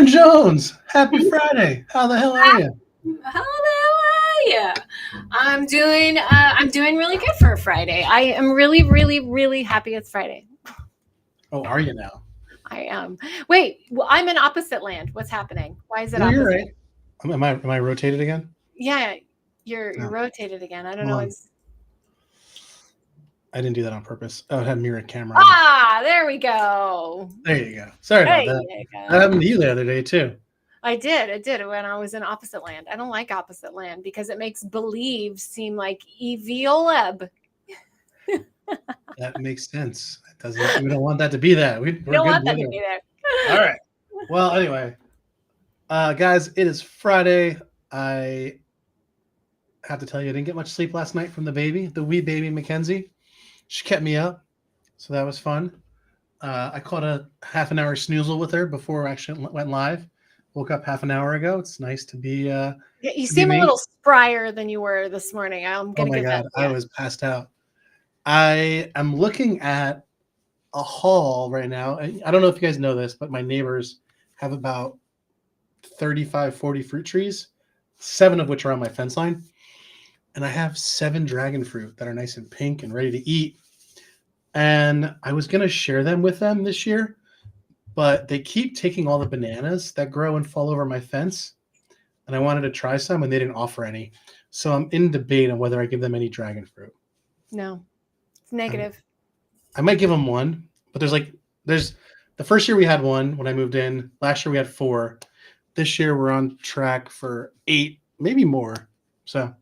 Lauren Jones, happy Friday. How the hell are you? How are you? I'm doing really good for a Friday. I am really, really, really happy it's Friday. Oh, are you now? I am. Wait, well, I'm in opposite land. What's happening? Why is it No, opposite? you're right. Am I rotated again? Yeah, you're No. rotated again. I don't Hold know. on. I didn't do that on purpose. Oh, it had mirror camera. There we go. There you go. Sorry about that. That happened to you the other day too. I did when I was in opposite land. I don't like opposite land because it makes believe seem like Evioleb. That makes sense. It doesn't. We don't want that to be that. We're don't good want that with to be it. there. All right. Well, anyway, guys, it is Friday. I have to tell you, I didn't get much sleep last night from the wee baby Mackenzie. She kept me up, so that was fun. I caught a half an hour snoozle with her before I actually went live. Woke up half an hour ago. It's nice to be. You seem a little sprier than you were this morning. I'm gonna give that. I was passed out. I am looking at a haul right now. I don't know if you guys know this, but my neighbors have about 35, 40 fruit trees, 7 of which are on my fence line. And I have 7 dragon fruit that are nice and pink and ready to eat. And I was going to share them with them this year, but they keep taking all the bananas that grow and fall over my fence. And I wanted to try some, and they didn't offer any. So I'm in debate on whether I give them any dragon fruit. No, it's negative. I might give them one, but there's the first year we had 1 when I moved in. Last year we had 4. This year we're on track for 8, maybe more. So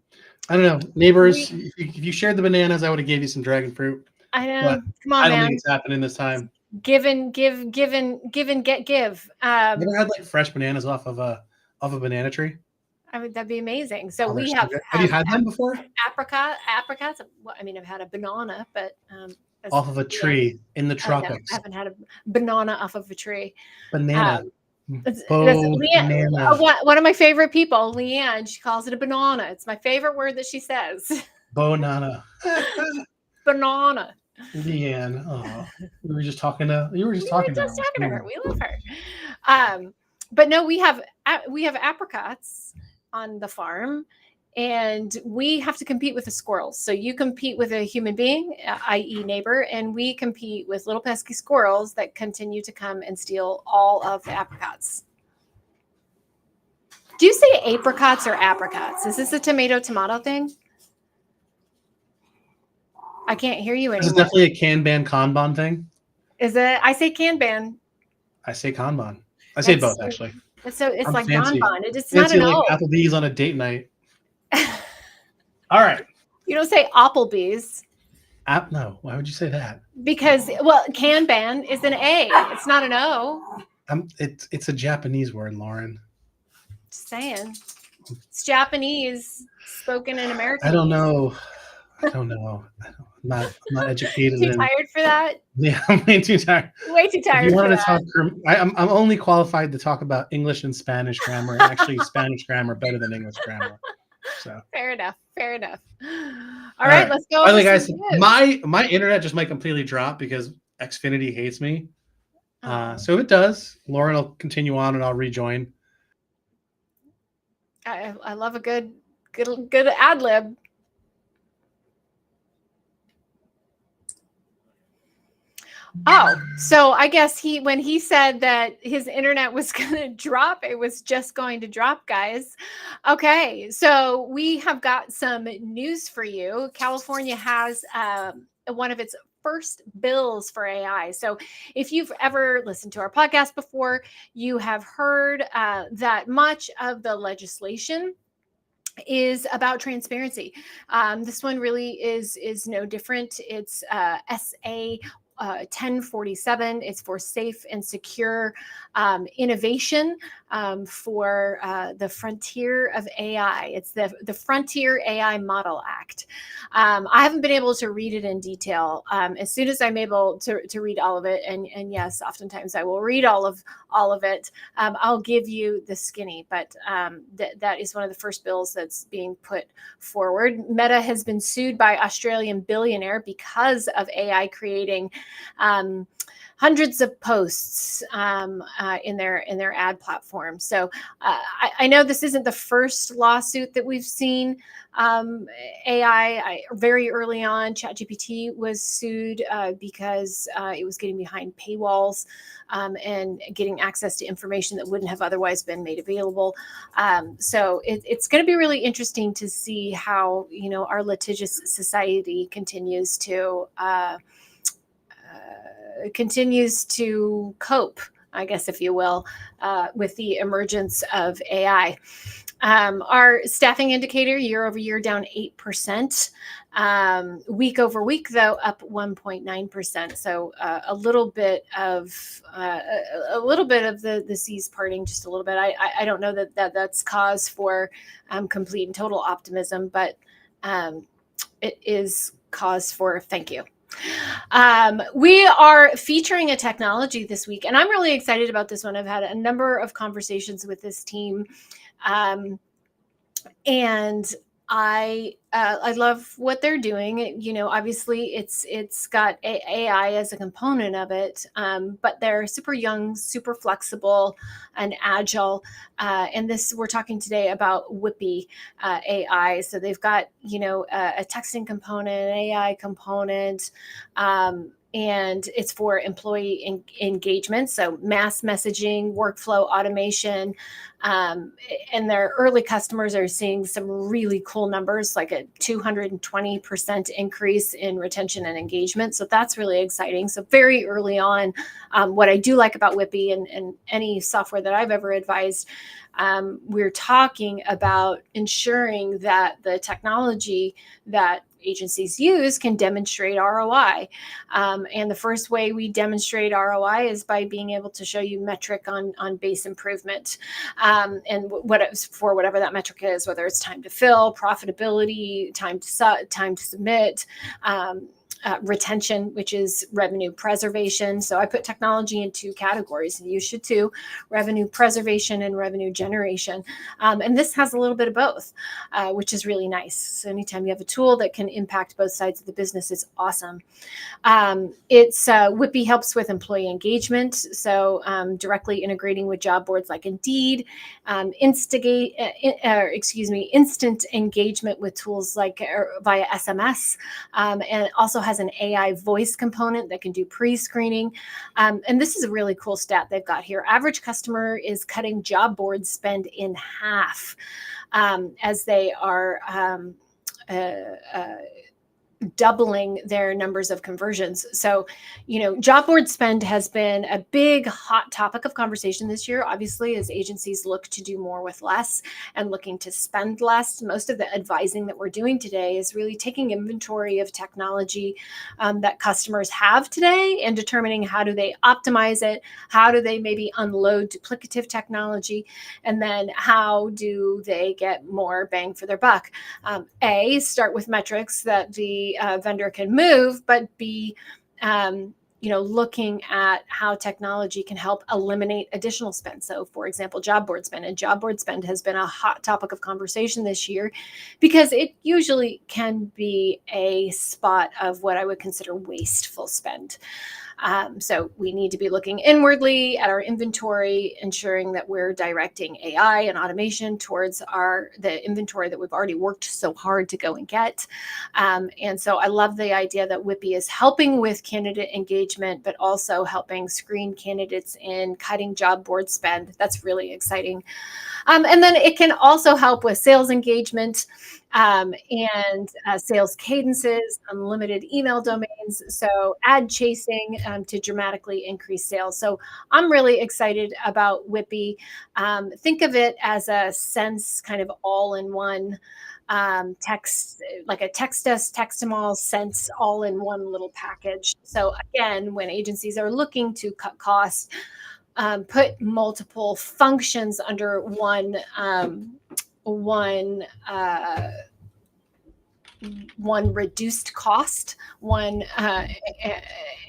I don't know, neighbors. If you shared the bananas, I would have gave you some dragon fruit. I know. Come on, I don't think it's happening this time. Give, get, give. Never had like fresh bananas off of a banana tree. I mean, that'd be amazing. So we have you had them before? Apricots. Well, I mean, I've had a banana, but off of a tree in the tropics. I haven't had a banana off of a tree. Banana. Leanne, one of my favorite people, Leanne, she calls it a banana. It's my favorite word that she says. Banana. Banana. Leanne. Oh, you were just talking to her. We love her. But no, we have apricots on the farm, and we have to compete with the squirrels. So you compete with a human being, i.e. neighbor, and we compete with little pesky squirrels that continue to come and steal all of the apricots. Do you say apricots or apricots? Is this a tomato thing? I can't hear you anymore. This is definitely a Kanban thing. Is it? I say Kanban. I say Kanban. I say both, actually. So it's I'm like fancy. bonbon. It's fancy not an like Applebee's on a date night. All right. You don't say Applebee's. No. Why would you say that? Because Kanban is an A. It's not an O. It's a Japanese word, Lauren. Just saying. It's Japanese spoken in American. I don't know. I'm not educated. Too tired for that? Yeah, I'm way too tired. Way too tired. If you wanted to talk, I'm only qualified to talk about English and Spanish grammar. Actually, Spanish grammar better than English grammar. So fair enough. All right, let's go. By the way, guys, my internet just might completely drop because Xfinity hates me. So if it does, Lauren will continue on and I'll rejoin. I love a good ad lib. Oh, so I guess when he said that his internet was going to drop, it was just going to drop, guys. Okay, so we have got some news for you. California has one of its first bills for AI. So if you've ever listened to our podcast before, you have heard that much of the legislation is about transparency. This one really is no different. It's SA 1047. It's for safe and secure innovation for the frontier of AI. It's the Frontier AI Model Act. I haven't been able to read it in detail. As soon as I'm able to read all of it, and yes, oftentimes I will read all of it, I'll give you the skinny, but that is one of the first bills that's being put forward. Meta has been sued by Australian billionaire because of AI creating hundreds of posts in their ad platform. So I know this isn't the first lawsuit that we've seen. AI, very early on, ChatGPT was sued because it was getting behind paywalls and getting access to information that wouldn't have otherwise been made available. So it's going to be really interesting to see how, our litigious society continues to cope, I guess, if you will, with the emergence of AI. Our staffing indicator year over year down 8%. Week over week, though, up 1.9%. So a little bit of the seas parting, just a little bit. I don't know that's cause for complete and total optimism, but it is cause for thank you. We are featuring a technology this week, and I'm really excited about this one. I've had a number of conversations with this team, and I love what they're doing. Obviously it's got AI as a component of it, but they're super young, super flexible, and agile. And we're talking today about YOE AI. So they've got a texting component, an AI component. And it's for employee engagement, so mass messaging, workflow automation. And their early customers are seeing some really cool numbers, like a 220% increase in retention and engagement. So that's really exciting. So very early on, what I do like about YOE and any software that I've ever advised, we're talking about ensuring that the technology that agencies use can demonstrate ROI. And the first way we demonstrate ROI is by being able to show you metric on base improvement. And for whatever that metric is, whether it's time to fill, profitability, time to submit, retention, which is revenue preservation. So I put technology in two categories, and you should too: revenue preservation and revenue generation. And this has a little bit of both, which is really nice. So anytime you have a tool that can impact both sides of the business, it's awesome. YOE helps with employee engagement. So directly integrating with job boards like Indeed, instant engagement with tools like via SMS, and also has an AI voice component that can do pre-screening. And this is a really cool stat they've got here. Average customer is cutting job board spend in half as they are doubling their numbers of conversions. So, job board spend has been a big hot topic of conversation this year, obviously, as agencies look to do more with less and looking to spend less. Most of the advising that we're doing today is really taking inventory of technology that customers have today and determining how do they optimize it, how do they maybe unload duplicative technology, and then how do they get more bang for their buck. Start with metrics that the vendor can move, but B, looking at how technology can help eliminate additional spend. So, for example, job board spend. And job board spend has been a hot topic of conversation this year because it usually can be a spot of what I would consider wasteful spend. So we need to be looking inwardly at our inventory, ensuring that we're directing AI and automation towards the inventory that we've already worked so hard to go and get. And so I love the idea that YOE is helping with candidate engagement, but also helping screen candidates in cutting job board spend. That's really exciting. And then it can also help with sales engagement and sales cadences, unlimited email domains, so ad chasing to dramatically increase sales. So I'm really excited about YOE. Think of it as a Sense kind of all-in-one text, like a text us, text them all, Sense all in one little package. So again, when agencies are looking to cut costs, put multiple functions under one reduced cost.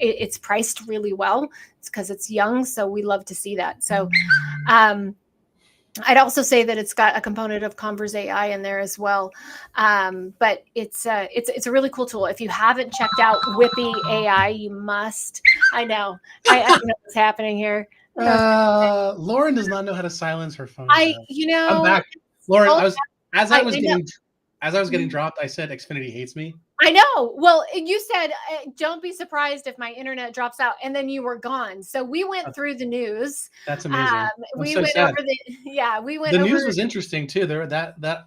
It's priced really well. It's because it's young, so we love to see that. So I'd also say that it's got a component of Converse AI in there as well. But it's a really cool tool. If you haven't checked out Whippy AI, you must. I know. I know what's happening here. Lauren does not know how to silence her phone. I'm back. Lauren, as I was getting dropped, I said Xfinity hates me. I know. Well, you said, don't be surprised if my internet drops out, and then you were gone. So we went through the news. That's amazing. We went over the news was interesting too. The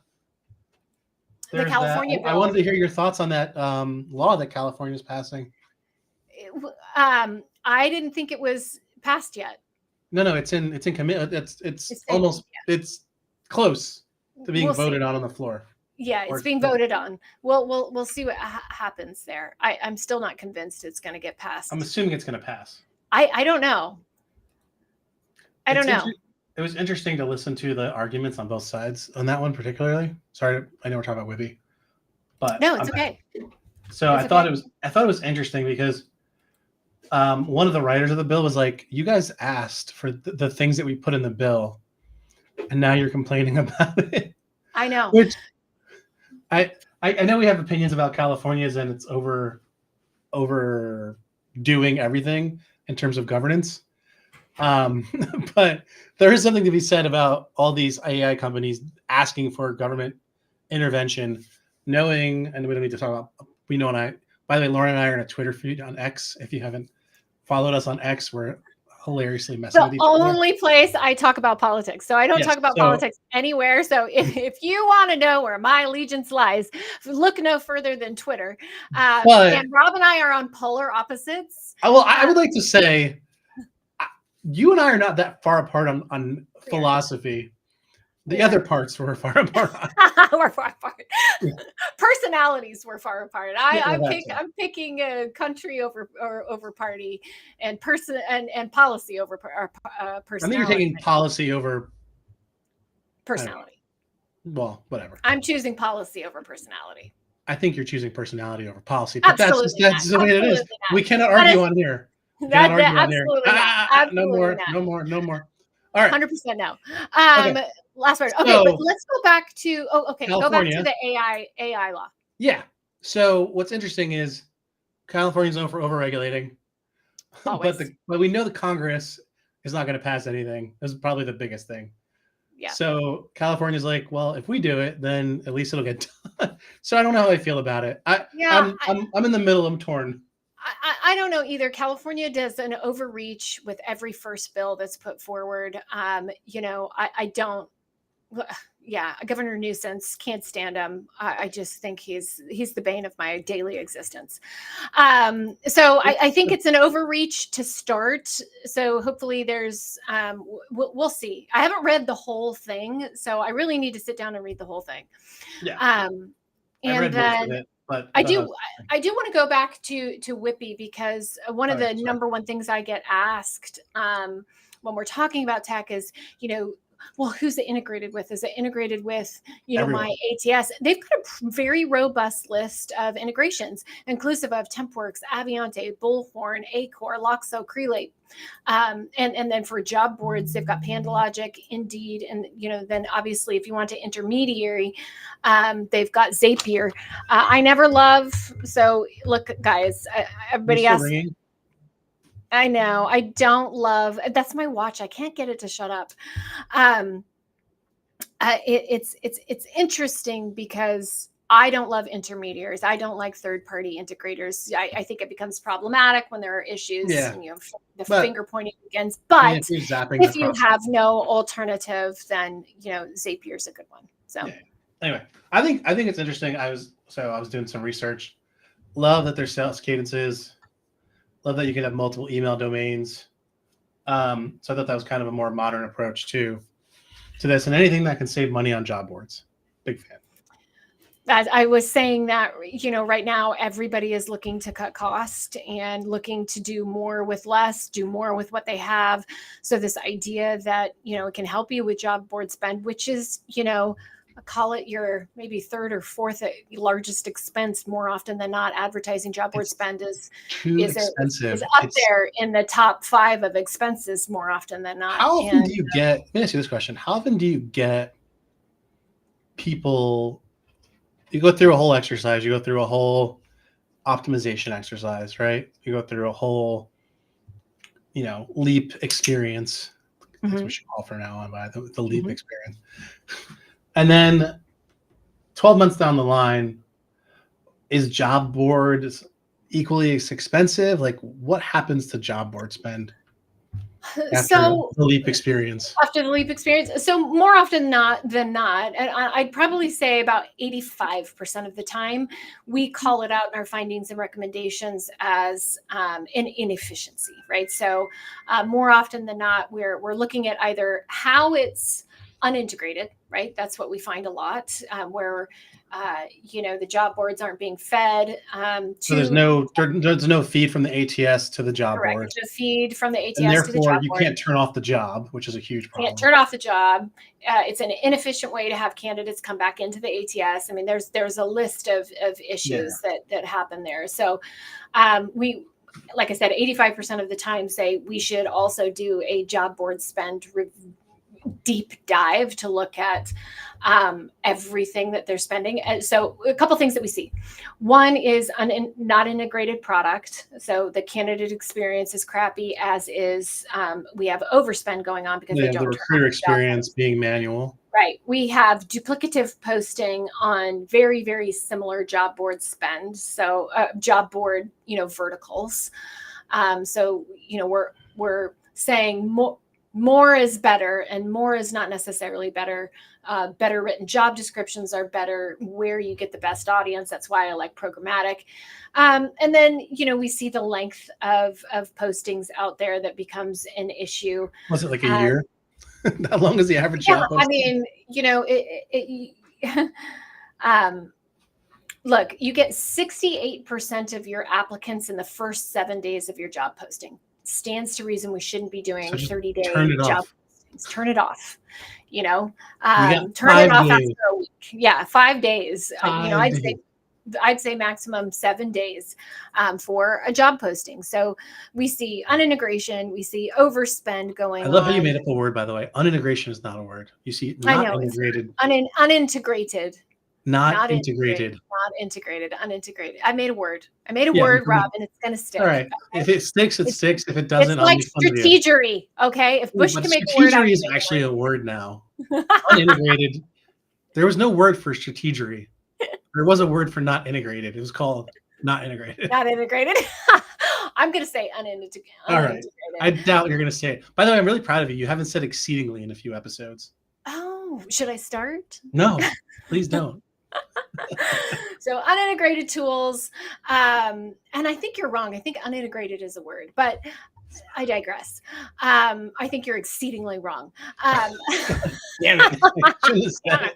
California bill. I wanted to hear your thoughts on that law that California is passing. I didn't think it was passed yet. No, it's in commit. It's close to being voted on the floor. Yeah, it's being voted on. We'll see what happens there. I'm still not convinced it's going to get passed. I'm assuming it's going to pass. I don't know. I don't know. It was interesting to listen to the arguments on both sides on that one particularly. Sorry, I know we're talking about Whippy, but no, it's okay. So I thought it was interesting because one of the writers of the bill was like, "You guys asked for the things that we put in the bill, and now you're complaining about it." I know. Which I know we have opinions about California's and it's overdoing everything in terms of governance. But there is something to be said about all these AI companies asking for government intervention, knowing, and we don't need to talk about, by the way, Lauren and I are in a Twitter feed on X. If you haven't followed us on X, we're hilariously messing with each other. The only place I talk about politics. So I don't talk about politics anywhere. So if you want to know where my allegiance lies, look no further than Twitter. And Rob and I are on polar opposites. Well, I would like to say you and I are not that far apart on philosophy. The other parts were far apart. We're far apart. Personalities were far apart. I'm picking a country over party, and person and policy over personality. I think you're taking policy over personality. Well, whatever. I'm choosing policy over personality. I think you're choosing personality over policy, but that's the way it is. Not. We cannot argue on here. Absolutely not. No more. All right. 100% no. Okay. Last word. Okay, but let's go back to California. Go back to the AI law. Yeah. So what's interesting is California's known for overregulating, but we know the Congress is not going to pass anything. This is probably the biggest thing. Yeah. So California's like, well, if we do it, then at least it'll get done. So I don't know how I feel about it. I'm in the middle. I'm torn. I don't know either. California does an overreach with every first bill that's put forward. I don't. Yeah, Governor Newsom, can't stand him. I just think he's the bane of my daily existence. So I think it's an overreach to start. So hopefully there's we'll see. I haven't read the whole thing, so I really need to sit down and read the whole thing. Yeah. And then but I do want to go back to Whippy, because one of the number one things I get asked when we're talking about tech is, well, who's it integrated with? Is it integrated with, my ATS? They've got a very robust list of integrations, inclusive of TempWorks, Aviante, Bullhorn, Acor, Loxo, Crelate. And then for job boards, they've got PandaLogic, Indeed, and, then obviously if you want to intermediary, they've got Zapier. I never love, so look, guys, everybody asks. I know. I don't love. That's my watch. I can't get it to shut up. It's interesting because I don't love intermediaries. I don't like third-party integrators. I think it becomes problematic when there are issues. Yeah. And, finger pointing against. But if you have no alternative, then Zapier's a good one. So anyway, I think it's interesting. I was doing some research. Love that there's sales cadences. Love that you can have multiple email domains. So I thought that was kind of a more modern approach to this, and anything that can save money on job boards. Big fan. As I was saying that, right now everybody is looking to cut cost and looking to do more with less, do more with what they have. So this idea that, it can help you with job board spend, which is, call it your maybe third or fourth largest expense more often than not. Advertising job board spend is expensive. Up there in the top 5 of expenses more often than not. How often do you get, let me ask you this question. How often do you get people, you go through a whole exercise, you go through a whole optimization exercise, right? You go through a whole, leap experience. That's what we should call for now on by the leap experience. And then 12 months down the line, is job boards equally as expensive? Like, what happens to job board spend after the leap experience? After the leap experience. So more often than not, and I'd probably say about 85% of the time, we call it out in our findings and recommendations as an inefficiency, right? So more often than not, we're looking at either how it's unintegrated, right? That's what we find a lot, where the job boards aren't being fed. So there's no feed from the ATS to the job board. Correct. The feed from the ATS and therefore, to the job you board. can't turn off the job, which is a huge problem. Can't turn off the job. It's an inefficient way to have candidates come back into the ATS. I mean, there's a list of issues that happen there. So we, like I said, 85% of the time say we should also do a job board spend deep dive to look at everything that they're spending. And so a couple things that we see. One is not integrated product. So the candidate experience is crappy, as is we have overspend going on because they don't. The recruiter experience being manual. Right. We have duplicative posting on very, very similar job board spend. So job board, verticals. So, we're saying more is better, and more is not necessarily better. Better written job descriptions are better where you get the best audience. That's why I like programmatic. And then, we see the length of postings out there that becomes an issue. Was it like a year? How long is the average job posting? I mean, look, you get 68% of your applicants in the first 7 days of your job posting. Stands to reason we shouldn't be doing 30-day job postings. Turn it off. Turn it off after a week. Yeah, 5 days. I'd say maximum 7 days for a job posting. So we see unintegration, we see overspend going on. I love how you made up a word, by the way. Unintegration is not a word. You see, not integrated. Unintegrated. Not integrated. Not integrated. Unintegrated. I made a word. Rob, and it's going to stick. All right. If it sticks, it sticks. If it doesn't, it's like strategery. Okay. If Bush can make a word, strategery is actually a word now. Unintegrated. There was no word for strategery. There was a word for not integrated. It was called not integrated. Not integrated. I'm going to say unintegrated. All right. I doubt you're going to say it. By the way, I'm really proud of you. You haven't said exceedingly in a few episodes. Oh, should I start? No, please don't. So unintegrated tools. And I think you're wrong. I think unintegrated is a word, but I digress. I think you're exceedingly wrong. Damn it. I shouldn't have said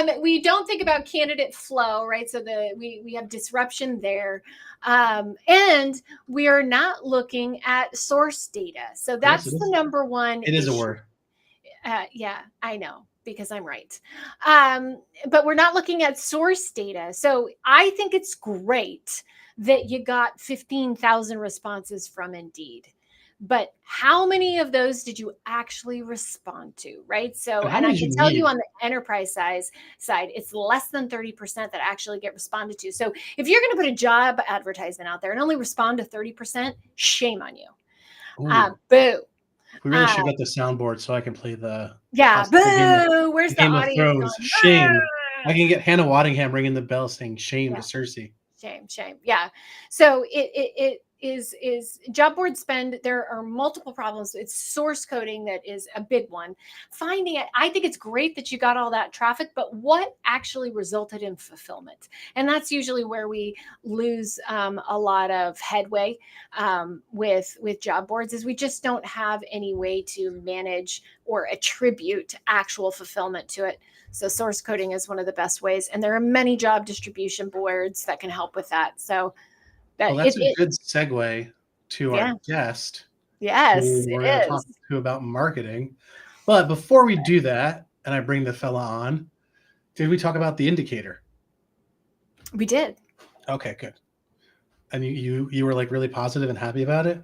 it. We don't think about candidate flow, right? So we have disruption there. And we are not looking at source data. So that's the number one. It is a word. Yeah, I know, because I'm right. But we're not looking at source data. So I think it's great that you got 15,000 responses from Indeed. But how many of those did you actually respond to, right? So, and I can tell you on the enterprise side, it's less than 30% that actually get responded to. So if you're going to put a job advertisement out there and only respond to 30%, shame on you. Boo. We really should get the soundboard so I can play the boo. Where's the Thrones. audience? Shame. I can get Hannah Waddingham ringing the bell saying shame to Cersei. Shame. Yeah. So it is job board spend. There are multiple problems. It's source coding that is a big one. Finding it, I think it's great that you got all that traffic, but what actually resulted in fulfillment? And that's usually where we lose a lot of headway with job boards, is we just don't have any way to manage or attribute actual fulfillment to it. So source coding is one of the best ways. And there are many job distribution boards that can help with that. So that's a good segue to our guest. Yes, we're going to talk to about marketing. But before we do that, and I bring the fella on, did we talk about the indicator? We did. Okay, good. And you were like really positive and happy about it?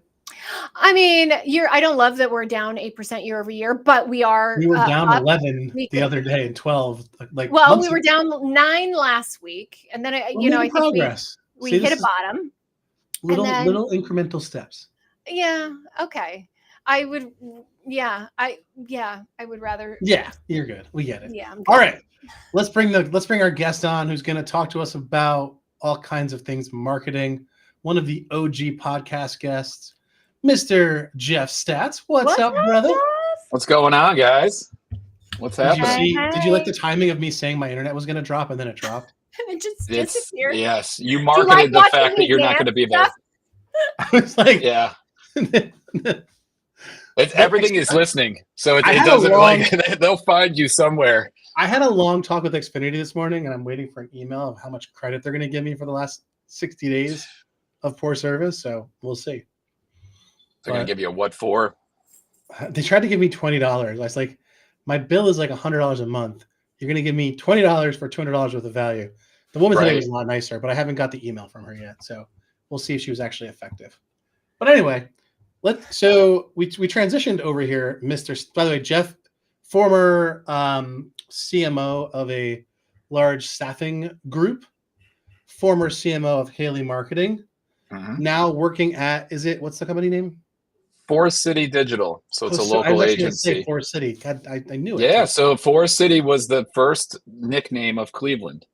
I mean, I don't love that we're down 8% year over year, but we are. We were down up. 11 the other day and 12. We were down 9 last week, and then I think progress. we hit a bottom. Little incremental steps. Yeah. Okay. I would. Yeah. I would rather. Yeah, you're good. We get it. Yeah. All right. Let's bring our guest on, who's going to talk to us about all kinds of things marketing. One of the OG podcast guests, Mr. Jeff Stats. What's up, brother? What's going on, guys? What's happening? Did you like the timing of me saying my internet was going to drop and then it dropped? It just disappeared. Yes, you marketed the fact that you're not going to be there. I was like, yeah. Everything is listening, so it doesn't they'll find you somewhere. I had a long talk with Xfinity this morning, and I'm waiting for an email of how much credit they're going to give me for the last 60 days of poor service. So we'll see. They're going to give you a what for? They tried to give me $20. I was like, my bill is like $100 a month. You're going to give me $20 for $200 worth of value. The woman today was a lot nicer, but I haven't got the email from her yet. So we'll see if she was actually effective. But anyway, so we transitioned over here, by the way, Jeff, former CMO of a large staffing group, former CMO of Haley Marketing, now working at, what's the company name? Forest City Digital. So it's a local agency. Forest City. God, I knew it. Yeah, so Forest City was the first nickname of Cleveland.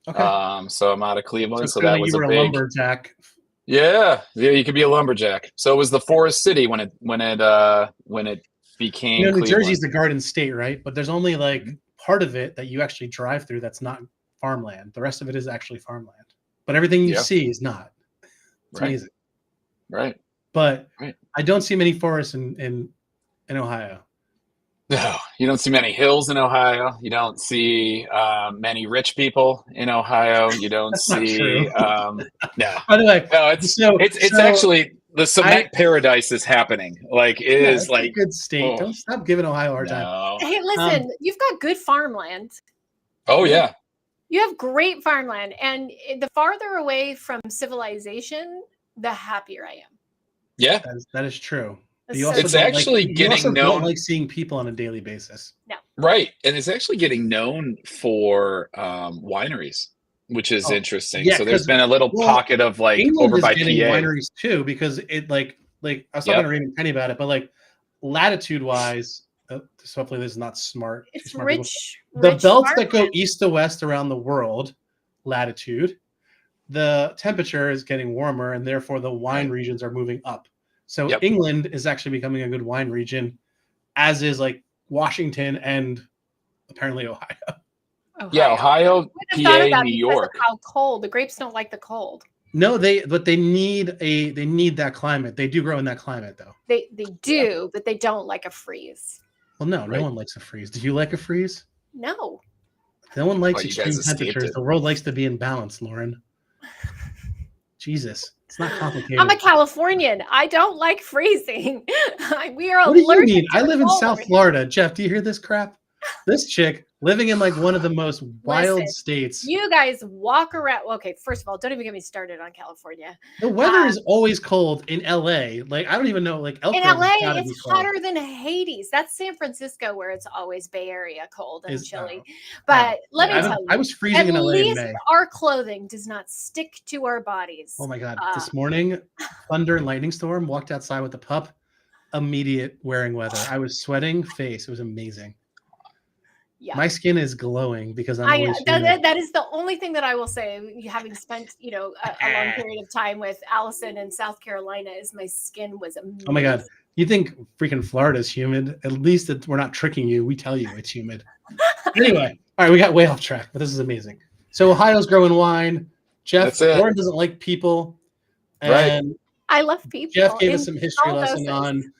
Okay. So I'm out of Cleveland, so that was a lumberjack. Yeah, you could be a lumberjack. So it was the Forest City when it became. New Cleveland. Jersey's the Garden State, right? But there's only like part of it that you actually drive through that's not farmland. The rest of it is actually farmland. But everything you see is not. It's amazing. Right. But I don't see many forests in Ohio. No, you don't see many hills in Ohio. You don't see many rich people in Ohio. You don't see no. By the way, no, it's actually the cement paradise is happening. Like it is like a good state. Don't stop giving Ohio a hard time. Hey, listen, you've got good farmland. Oh yeah. You have great farmland, and the farther away from civilization, the happier I am. Yeah, that is true. It's actually getting known. Don't like seeing people on a daily basis. No. Right, and it's actually getting known for wineries, which is interesting. Yeah, so there's been a little pocket of like England over by is getting PA wineries too, because it like I was talking to Raymond Penny about it, but like latitude wise, so hopefully this is not smart. It's smart rich. The belts that go east to west around the world, latitude, the temperature is getting warmer, and therefore the wine regions are moving up. So England is actually becoming a good wine region, as is like Washington and apparently Ohio. Yeah, Ohio, PA, New York. How cold the grapes don't like the cold. No, they need that climate. They do grow in that climate though. They do, but they don't like a freeze. Well, no one likes a freeze. Do you like a freeze? No. No one likes extreme temperatures. The world likes to be in balance, Lauren. Jesus, it's not complicated. I'm a Californian. I don't like freezing. We are allergic. What do you mean? I live in South Florida. Jeff, do you hear this crap? This chick living in like one of the most wild states. You guys walk around. Okay, first of all, don't even get me started on California. The weather is always cold in LA. Like I don't even know. Like in LA, it's hotter than Hades. That's San Francisco, where it's always Bay Area cold and chilly. But let me tell you, I was freezing in LA in May. Our clothing does not stick to our bodies. Oh my God! This morning, thunder and lightning storm. Walked outside with the pup. Immediate wearing weather. I was sweating face. It was amazing. Yeah. My skin is glowing because that is the only thing that I will say, having spent a long period of time with Allison in South Carolina, is my skin was amazing. Oh my God, you think freaking Florida is humid? At least we're not tricking you. We tell you it's humid. Anyway, all right, we got way off track, but this is amazing. So Ohio's growing wine. Jeff, Lauren doesn't like people, and I love people. Jeff gave us some history lesson on.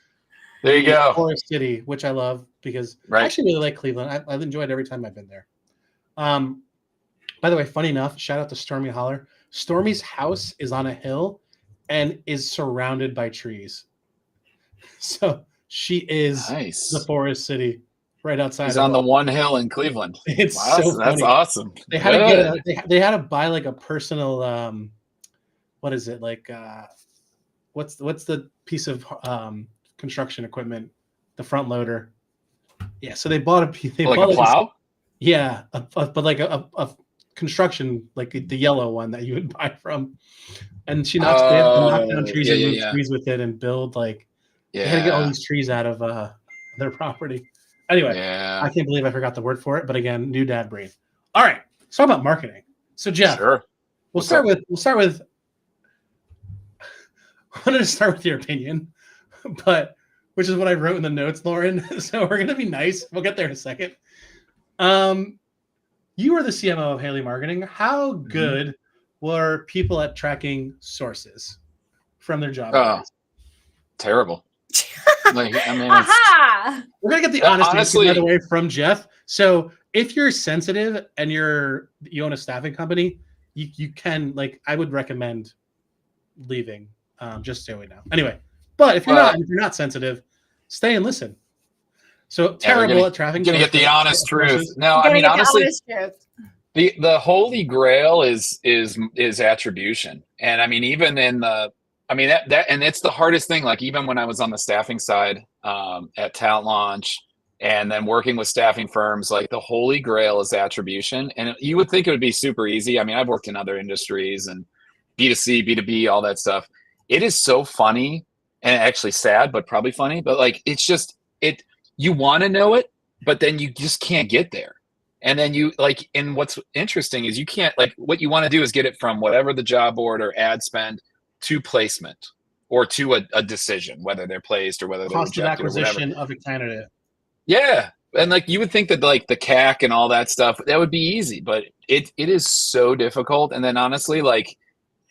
There you go. Forest City, which I love because I actually really like Cleveland. I've enjoyed every time I've been there. By the way, funny enough, shout out to Stormy Holler. Stormy's house is on a hill and is surrounded by trees. So she is the Forest City right outside. He's on the one hill in Cleveland. It's Wow, so that's funny. awesome. They had to get they had to buy like a personal what is it like what's the piece of construction equipment, the front loader. Yeah, so they bought a plow. But like a construction, like the yellow one that you would buy from. And they have to knock down trees and move trees with it and build like they had to get all these trees out of their property. Anyway, I can't believe I forgot the word for it, but again, new dad brain. All right, let's talk about marketing. So Jeff, we'll start with I wanted to start with your opinion, but which is what I wrote in the notes, Lauren. So we're gonna be nice. We'll get there in a second. You are the CMO of Haley Marketing. How good were people at tracking sources from their job? Terrible. Like, I mean, Aha! We're gonna get the honest answer, by the way, from Jeff. So if you're sensitive and you own a staffing company, you can, like, I would recommend leaving. Just so we know. Anyway, but if you're not sensitive, stay and listen. So terrible at traffic. Gonna get the honest truth. No, I mean, honestly, the holy grail is attribution. And I mean, even in that and it's the hardest thing. Like, even when I was on the staffing side at Talent Launch and then working with staffing firms, like, the holy grail is attribution. And you would think it would be super easy. I mean, I've worked in other industries and B2C, B2B, all that stuff. It is so funny and actually sad, but probably funny. But like, it's just you want to know it, but then you just can't get there. And then and what's interesting is you can't, like, what you want to do is get it from whatever the job board or ad spend to placement or to a decision, whether they're placed or whether they're rejected or whatever. Cost of acquisition of a candidate. Yeah. And like, you would think that like the CAC and all that stuff, that would be easy, but it is so difficult. And then honestly, like,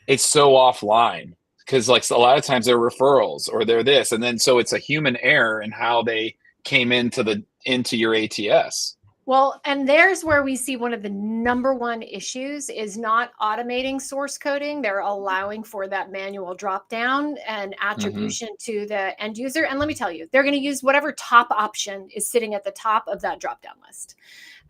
it's so offline because, like, a lot of times they're referrals or they're this. And then, so it's a human error in how they came into your ATS. Well, and there's where we see one of the number one issues is not automating source coding. They're allowing for that manual drop down and attribution to the end user. And let me tell you, they're going to use whatever top option is sitting at the top of that drop down list.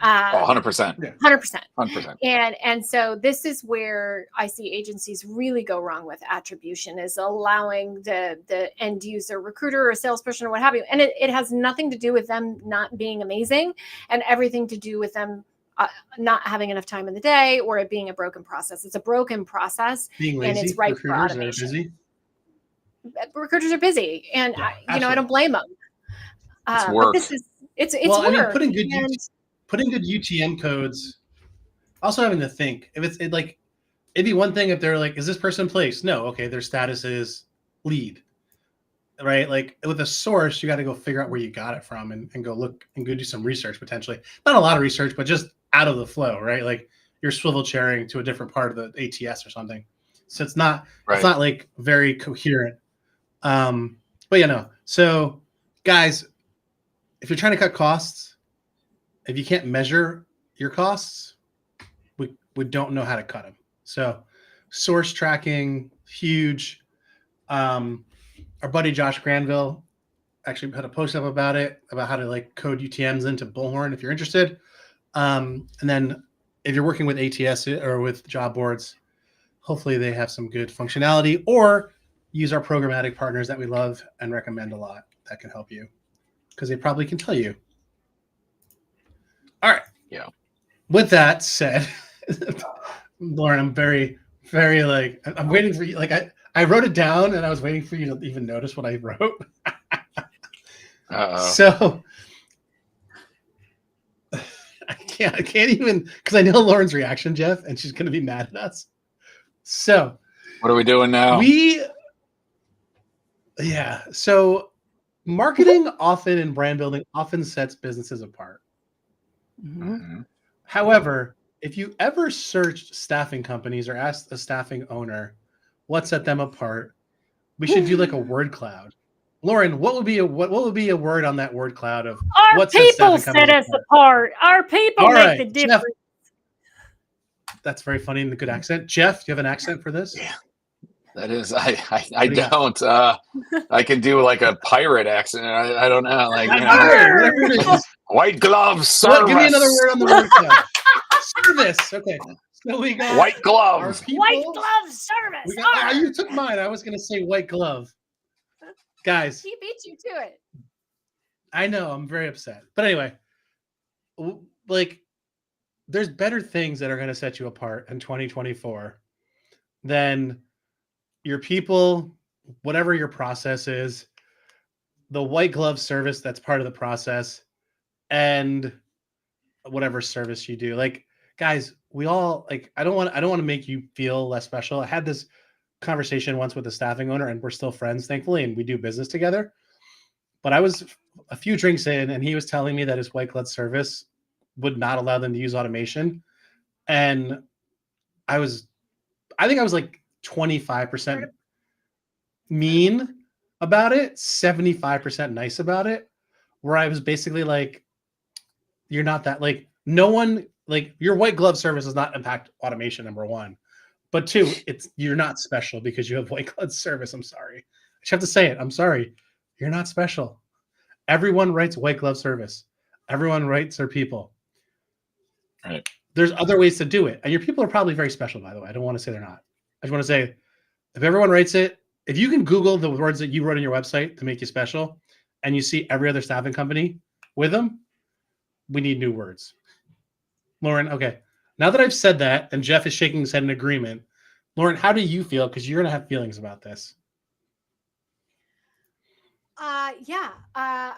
100%. 100%. And so this is where I see agencies really go wrong with attribution, is allowing the end user recruiter or salesperson or what have you. And it has nothing to do with them not being amazing and everything to do with them not having enough time in the day or it being a broken process. It's a broken process. Being lazy, and it's ripe for automation. Busy. Recruiters are busy, and I don't blame them. It's work. But it's work. I mean, putting good UTM codes, also having to think if it'd be one thing if they're like, is this person placed? No. Okay. Their status is lead, right? Like, with a source, you got to go figure out where you got it from and go look and go do some research, potentially. Not a lot of research, but just out of the flow, right? Like, you're swivel chairing to a different part of the ATS or something. So it's not like very coherent. But so guys, if you're trying to cut costs, if you can't measure your costs, we don't know how to cut them. So source tracking, huge. Our buddy Josh Granville actually put a post up about it, about how to like code UTMs into Bullhorn if you're interested. And then if you're working with ATS or with job boards, hopefully they have some good functionality, or use our programmatic partners that we love and recommend a lot that can help you, because they probably can tell you. All right. Yeah. With that said, Lauren, I'm very, very I'm waiting for you. Like, I wrote it down and I was waiting for you to even notice what I wrote. So I can't even, because I know Lauren's reaction, Jeff, and she's going to be mad at us. So what are we doing now? So marketing often and brand building often sets businesses apart. Mm-hmm. However, if you ever searched staffing companies or asked a staffing owner what set them apart, we should do like a word cloud. Lauren, what would be a word on that word cloud of our people set us apart? Our people make the difference. Jeff, that's very funny in a good accent. Jeff, do you have an accent for this? Yeah. That is, I don't. I can do like a pirate accent. I don't know, like white glove service. Give me another word on the word club. Service. Okay. So we got white gloves. White glove service. You took mine. I was going to say white glove. Guys. He beat you to it. I know. I'm very upset. But anyway, like, there's better things that are going to set you apart in 2024 than your people, whatever your process is, the white glove service that's part of the process, and whatever service you do. Like, guys, we all like, I don't want to make you feel less special. I had this conversation once with a staffing owner, and we're still friends, thankfully, and we do business together. But I was a few drinks in, and he was telling me that his white glove service would not allow them to use automation. And I think I was like 25% mean about it, 75% nice about it, where I was basically like, you're not that, like, no one, like, your white glove service does not impact automation, number one. But two, you're not special because you have white glove service. I'm sorry. I just have to say it. I'm sorry. You're not special. Everyone writes white glove service. Everyone writes their people. Right. There's other ways to do it. And your people are probably very special, by the way. I don't want to say they're not. I just want to say, if everyone writes it, if you can Google the words that you wrote on your website to make you special, and you see every other staffing company with them, we need new words. Lauren, okay. Now that I've said that, and Jeff is shaking his head in agreement, Lauren, how do you feel? Because you're going to have feelings about this. I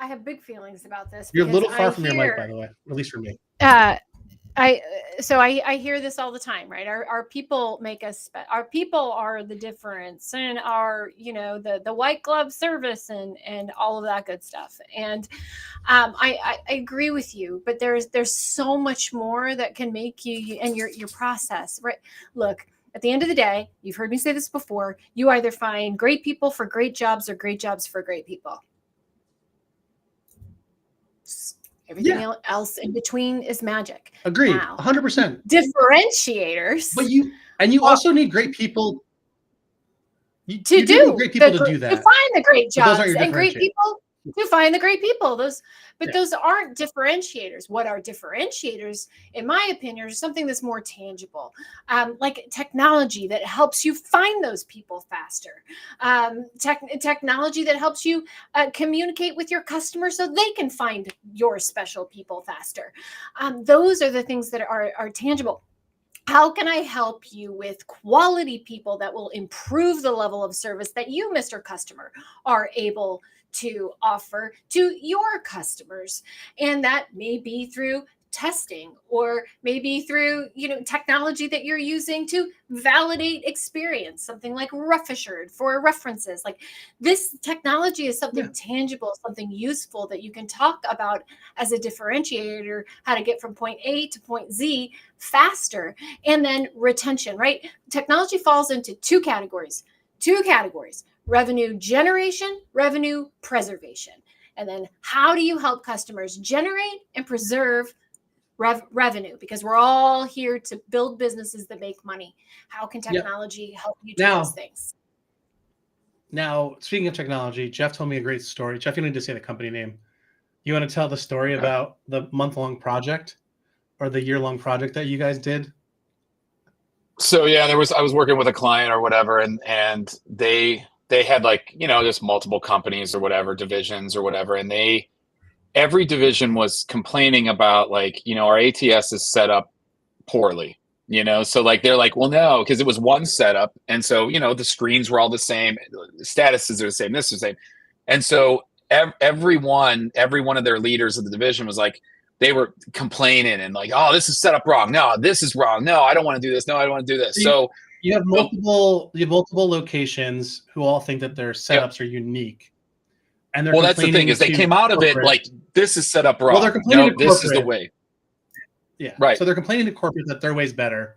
have big feelings about this. You're a little far from your mic, by the way, at least for me. I hear this all the time, right? Our people make us, our people are the difference, and our, the white glove service and all of that good stuff. And I agree with you, but there's so much more that can make you and your process, right? Look, at the end of the day, you've heard me say this before, you either find great people for great jobs or great jobs for great people. Everything else in between is magic. Agreed. 100%. Differentiators. But you also need great people. You need great people to do that. To find the great jobs and great people to find the great people. Those aren't differentiators. What are differentiators, in my opinion, are something that's more tangible, like technology that helps you find those people faster, technology that helps you communicate with your customers so they can find your special people faster. Those are the things that are tangible. How can I help you with quality people that will improve the level of service that you, Mr. Customer, are able to offer to your customers? And that may be through testing, or maybe through, technology that you're using to validate experience, something like Rough Assured for references. Like, this technology is something tangible, something useful that you can talk about as a differentiator, how to get from point A to point Z faster. And then retention, right? Technology falls into two categories, revenue generation, revenue preservation. And then how do you help customers generate and preserve revenue? Because we're all here to build businesses that make money. How can technology help you do those things? Now, speaking of technology, Jeff told me a great story. Jeff, you don't need to say the company name. You want to tell the story about the month-long project or the year-long project that you guys did? So I was working with a client or whatever, and they had just multiple companies or whatever, divisions or whatever, and every division was complaining about our ATS is set up poorly, so they're like, well, no, because it was one setup. And so, the screens were all the same. The statuses are the same. This is the same. And so every one of their leaders of the division was like, they were complaining and like, oh, this is set up wrong. No, this is wrong. No, I don't want to do this. No, I don't want to do this. So you have multiple locations who all think that their setups are unique. And that's the thing, is they came out of it like, this is set up wrong. Well, they're complaining to this is the way. Yeah. Right. So they're complaining to corporate that their way's better.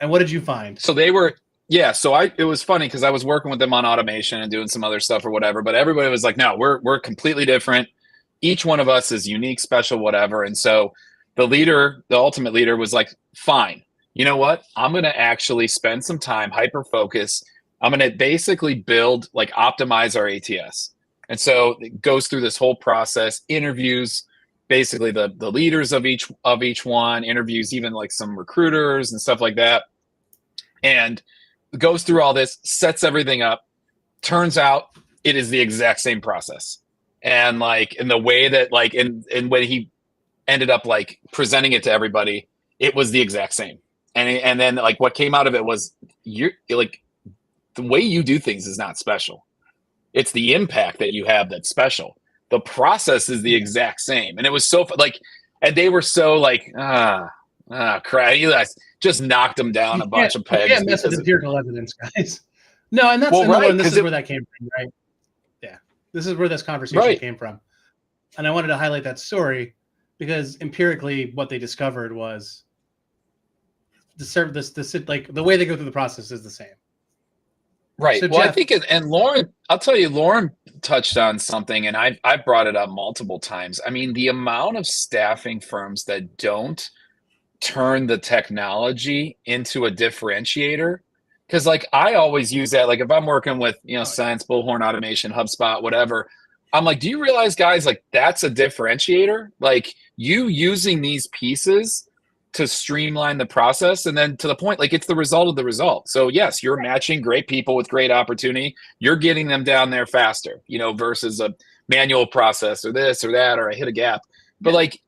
And what did you find? So they were, it was funny because I was working with them on automation and doing some other stuff or whatever, but everybody was like, no, we're completely different. Each one of us is unique, special, whatever. And so the ultimate leader was like, fine, you know what? I'm going to actually spend some time, hyper focus I'm going to basically build, like, optimize our ATS. And so it goes through this whole process, interviews basically the leaders of each one, interviews even like some recruiters and stuff like that, and goes through all this, sets everything up. Turns out it is the exact same process. And like in the way that like and when he ended up like presenting it to everybody, it was the exact same. And then like what came out of it was, you're like, the way you do things is not special. It's the impact that you have that's special. The process is the exact same. And it was so like, and they were so like, crap. You guys just knocked them down a bunch of pegs. Yeah, mess with empirical evidence, guys. No, and that's and this is where that came from, right? Yeah, this is where this conversation came from. And I wanted to highlight that story because empirically, what they discovered was like the way they go through the process is the same. Right. So well, Jeff, I think, and Lauren, I'll tell you, Lauren touched on something, and I brought it up multiple times. I mean, the amount of staffing firms that don't turn the technology into a differentiator. Because like I always use that, like if I'm working with, Science, Bullhorn Automation, HubSpot, whatever, I'm like, do you realize, guys, like that's a differentiator? Like you using these pieces to streamline the process, and then to the point, like it's the result of the result. So yes, you're matching great people with great opportunity. You're getting them down there faster, versus a manual process or this or that, or I hit a gap. But like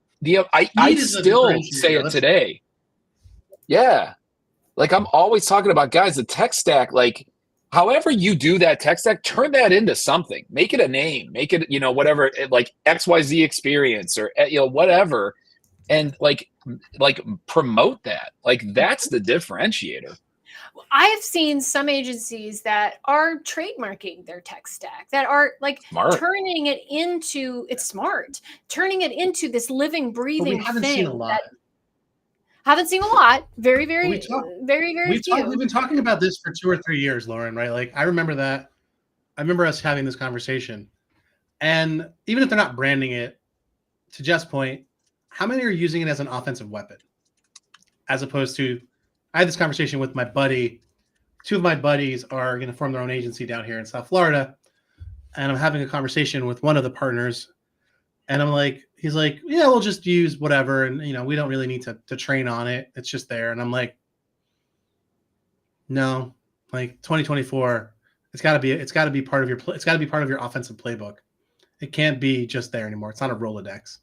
I still say it today. Yeah. Like I'm always talking about, guys, the tech stack, like however you do that tech stack, turn that into something, make it a name, make it, whatever, like XYZ experience or, whatever. And like promote that. Like that's the differentiator. I have seen some agencies that are trademarking their tech stack, that are like turning it into, it's smart, turning it into this living, breathing thing. Seen a lot. Haven't seen a lot. Very, very, very few. We've been talking about this for 2 or 3 years, Lauren, right? Like I remember that. I remember us having this conversation. And even if they're not branding it, to Jeff's point, how many are using it as an offensive weapon? As opposed to, I had this conversation with my buddy. 2 of my buddies are going to form their own agency down here in South Florida. And I'm having a conversation with one of the partners. And I'm like, he's like, yeah, we'll just use whatever. And, we don't really need to train on it. It's just there. And I'm like, no, like 2024, it's got to be part of your offensive playbook. It can't be just there anymore. It's not a Rolodex.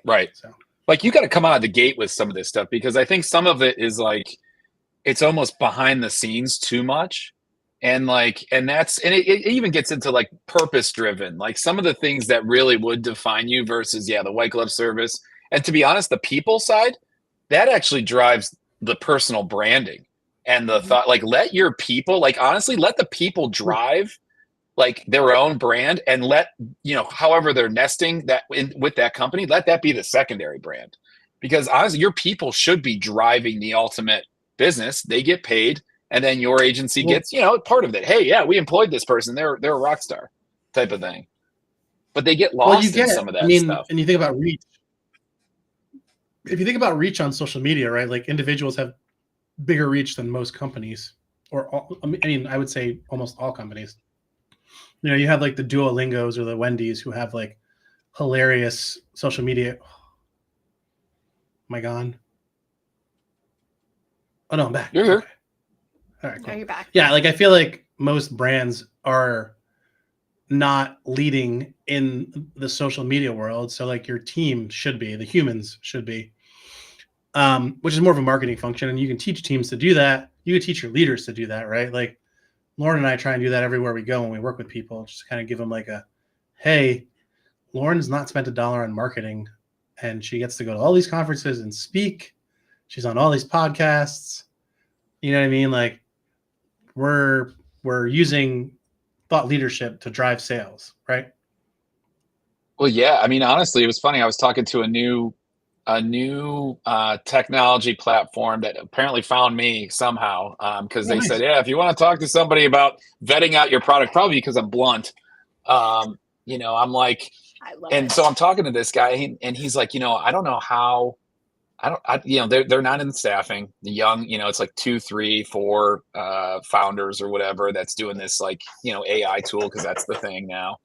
Right. So like you got to come out of the gate with some of this stuff, because I think some of it is like, it's almost behind the scenes too much. And it even gets into like purpose driven, like some of the things that really would define you versus, the white glove service. And to be honest, the people side, that actually drives the personal branding and the thought, like let your people, like honestly, let the people drive like their own brand, and let, however they're nesting that with that company, let that be the secondary brand. Because honestly, your people should be driving the ultimate business. They get paid. And then your agency gets, part of it. Hey, yeah, we employed this person. They're a rock star type of thing. But they get lost in some of that stuff. And you think about reach. If you think about reach on social media, right? Like individuals have bigger reach than most companies, I would say almost all companies. You have like the Duolingos or the Wendy's who have like hilarious social media. Am I gone? Oh no, I'm back. You're here. Okay. All right, cool. Now you're back. Yeah, like I feel like most brands are not leading in the social media world. So like your team should be, the humans should be, which is more of a marketing function. And you can teach teams to do that. You can teach your leaders to do that, right? Like Lauren and I try and do that everywhere we go when we work with people, just kind of give them like hey, Lauren's not spent $1 on marketing and she gets to go to all these conferences and speak. She's on all these podcasts. You know what I mean? Like, we're using thought leadership to drive sales, right? Well, yeah. I mean, honestly, it was funny. I was talking to a new technology platform that apparently found me somehow, because they said, yeah, if you want to talk to somebody about vetting out your product, probably because I'm blunt, I'm like, so I'm talking to this guy, and he's like, I don't know how they're not in staffing. The young, it's like 2, 3, 4 founders or whatever that's doing this like, AI tool, because that's the thing now.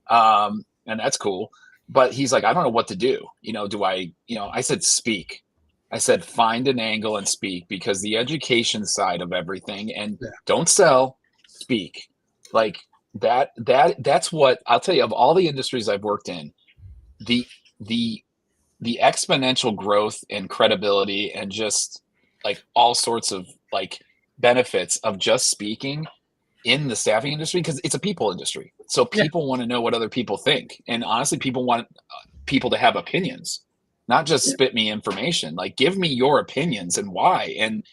And that's cool. But he's like, I don't know what to do. I said, speak. I said, find an angle and speak, because the education side of everything, and don't sell, speak. Like that's what I'll tell you, of all the industries I've worked in, the exponential growth and credibility and just like all sorts of like benefits of just speaking in the staffing industry, because it's a people industry. So people want to know what other people think. And honestly, people want people to have opinions, not just spit me information. Like, give me your opinions and why. And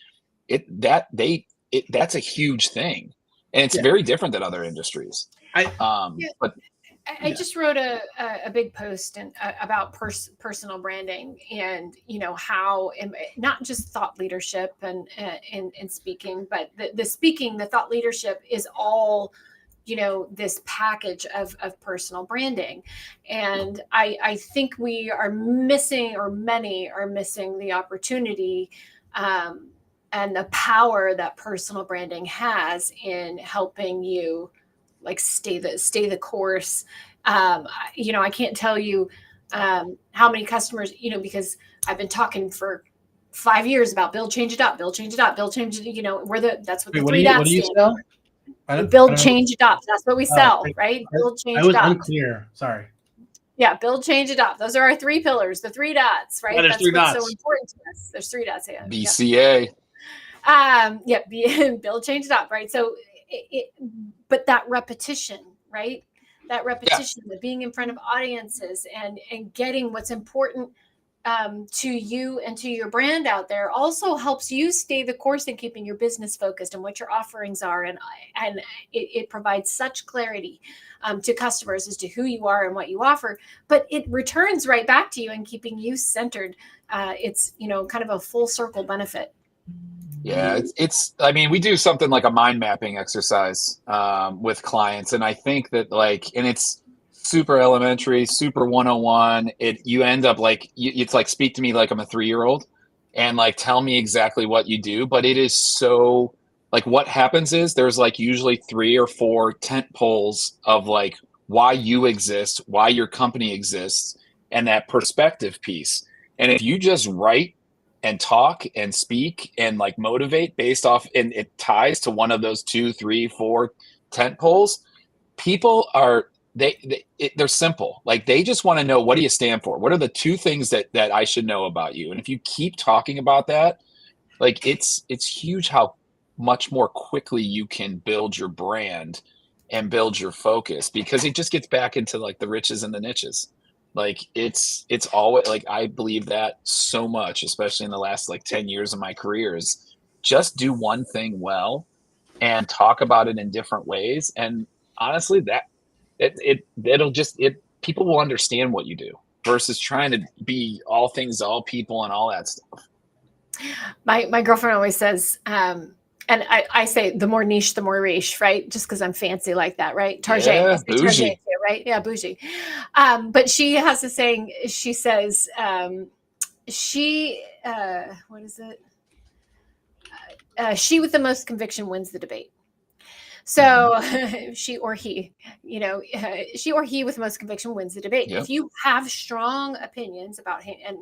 that's a huge thing. And it's very different than other industries. I just wrote a big post about personal branding, and how not just thought leadership and speaking, but the thought leadership is all this package of personal branding. And I think we are missing, or many are missing, the opportunity and the power that personal branding has in helping you like stay the course. I can't tell you how many customers, because I've been talking for 5 years about build, change, adopt, build, change, adopt, build, change. That's what the 3 dots stand for. Build, change, adopt. That's what we sell, right? Build, change, adopt. I was unclear. Sorry. Yeah, build, change, adopt. Those are our 3 pillars, the 3 dots, right? That's what's dots. So important to us. There's 3 dots. Yeah. BCA. Build, change, adopt, right? So but that repetition, right? That repetition of being in front of audiences and getting what's important to you and to your brand out there also helps you stay the course in keeping your business focused and what your offerings are. And it provides such clarity to customers as to who you are and what you offer, but it returns right back to you and keeping you centered. It's, kind of a full circle benefit. Yeah, we do something like a mind mapping exercise with clients. And I think that and it's super elementary, super 101. You end up it's like, speak to me like I'm a 3-year-old and like, tell me exactly what you do. But it is so what happens is there's usually 3 or 4 tent poles of why you exist, why your company exists, and that perspective piece. And if you just write and talk and speak and motivate based off, and it ties to one of those 2, 3, 4 tent poles, people are, they're simple. They just want to know, what do you stand for? What are the 2 things that I should know about you? And if you keep talking about that, it's huge how much more quickly you can build your brand and build your focus, because it just gets back into the riches and the niches. It's always I believe that so much, especially in the last 10 years of my career, is just do one thing well and talk about it in different ways. And honestly, that people will understand what you do versus trying to be all things to all people and all that stuff. My girlfriend always says, and I say, the more niche, the more riche, right? Just because I'm fancy like that, right? Target, yeah, bougie. Target, right? Yeah, bougie. But she has a saying. She says, what is it? She with the most conviction wins the debate. So she or he with the most conviction wins the debate. Yep. If you have strong opinions about him, and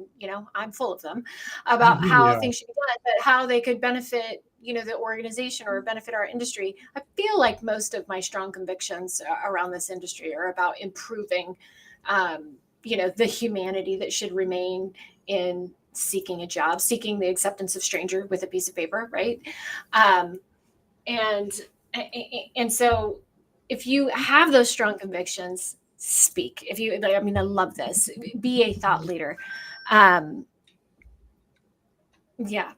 I'm full of them, about how things should be done, but how they could benefit the organization or benefit our industry, I feel like most of my strong convictions around this industry are about improving the humanity that should remain in seeking a job, seeking the acceptance of stranger with a piece of paper, right? And so if you have those strong convictions, speak. If you, I love this. Be a thought leader. Yeah.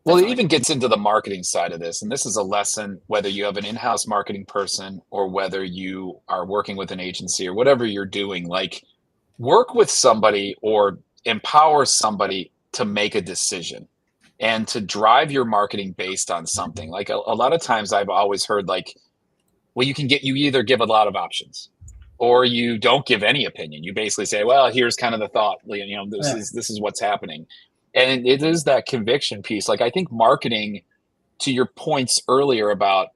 Well, it even gets into the marketing side of this. And this is a lesson, whether you have an in-house marketing person or whether you are working with an agency or whatever you're doing, work with somebody or empower somebody to make a decision and to drive your marketing based on something. A lot of times I've always heard well, you either give a lot of options or you don't give any opinion. You basically say, well, here's kind of the thought, this is what's happening. And it is that conviction piece. Like, I think marketing, to your points earlier about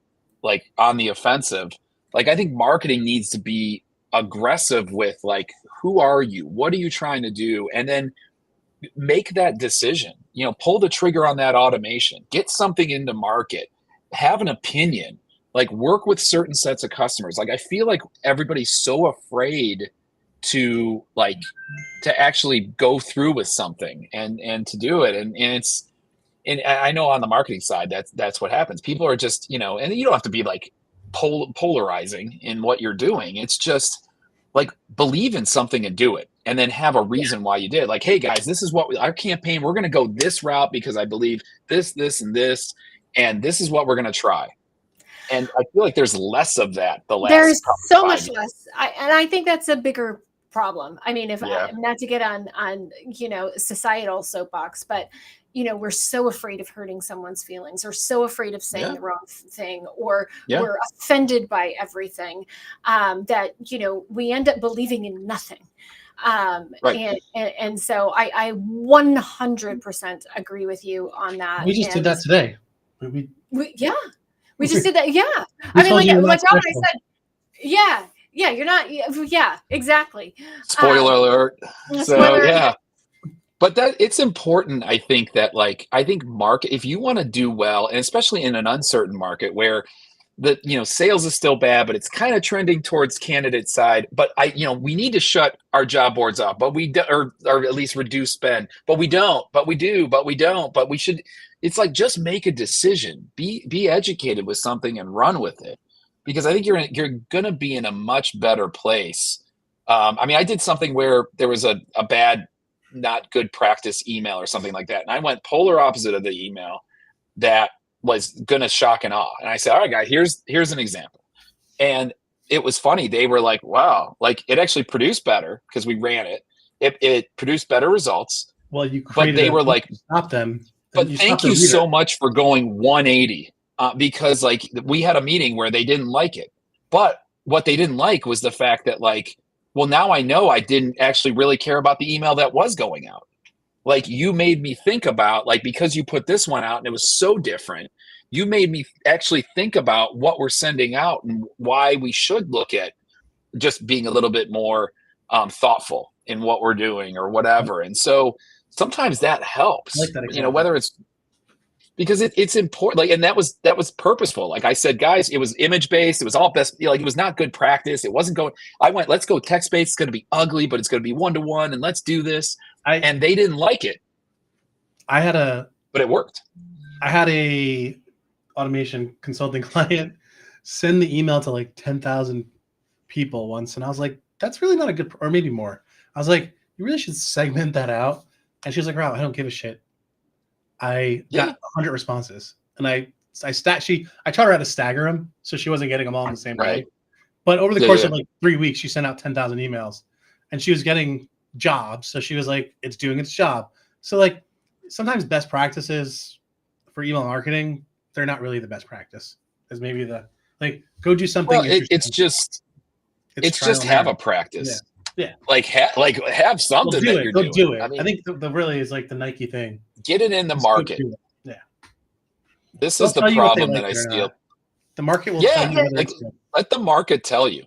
like on the offensive, like I think marketing needs to be aggressive with like, who are you? What are you trying to do? And then make that decision, pull the trigger on that automation, get something into market, have an opinion, like work with certain sets of customers. Like, I feel like everybody's so afraid to actually go through with something and to do it. And I know on the marketing side, that's what happens. People are just, and you don't have to be like polarizing in what you're doing. It's just like, believe in something and do it. And then have a reason why you did. Like, hey guys, this is what our campaign, we're going to go this route because I believe this, and this, and this is what we're going to try. And I feel like there's less of that. There's so much less. I think that's a bigger problem. I mean, not to get on societal soapbox, but we're so afraid of hurting someone's feelings, or so afraid of saying the wrong thing, or we're offended by everything, that we end up believing in nothing. And so I 100% agree with you on that. We just did that today. We just did that. Yeah. I mean, like Robert, I said, you're not. Yeah, exactly. Spoiler alert. So, yeah. But it's important, I think, that market, if you want to do well, and especially in an uncertain market where sales is still bad, but it's kind of trending towards candidate side. But we need to shut our job boards off, but or at least reduce spend, but we don't, but we do, but we don't, but we should. It's like, just make a decision, be educated with something and run with it, because I think you're going to be in a much better place. I mean, I did something where there was a bad, not good practice email or something like that. And I went polar opposite of the email that was going to shock and awe. And I said, all right, guys, here's an example. And it was funny. They were like, wow, like it actually produced better because we ran it. It produced better results. Well, but they were like, stop them. But thank you so much for going 180, because like we had a meeting where they didn't like it. But what they didn't like was the fact that well, now I know I didn't actually really care about the email that was going out. Like, you made me think about, because you put this one out and it was so different, you made me actually think about what we're sending out and why we should look at just being a little bit more thoughtful in what we're doing or whatever. And so sometimes that helps, whether it's because it's important. And that was purposeful. Like I said, guys, it was image based. It was all best. It was not good practice. It wasn't going. I went, let's go text based. It's going to be ugly, but it's going to be 1-to-1, and let's do this. And they didn't like it. But it worked. I had a automation consulting client send the email to 10,000 people once, and I was like, that's really not a good, or maybe more. I was like, you really should segment that out. And she was like, Rob, I don't give a shit. I got 100 responses, and I taught her how to stagger them so she wasn't getting them all in the same day. But over the course of 3 weeks, she sent out 10,000 emails, and she was getting jobs. So she was like, it's doing its job. So sometimes best practices for email marketing, they're not really the best practice. As maybe go do something. Well, it's just have a practice. Yeah. Have something that you're doing. Do it. I think the really is the Nike thing. Get it in the market. Yeah. This is the problem that I see. The market will tell you whether it's good. Let the market tell you.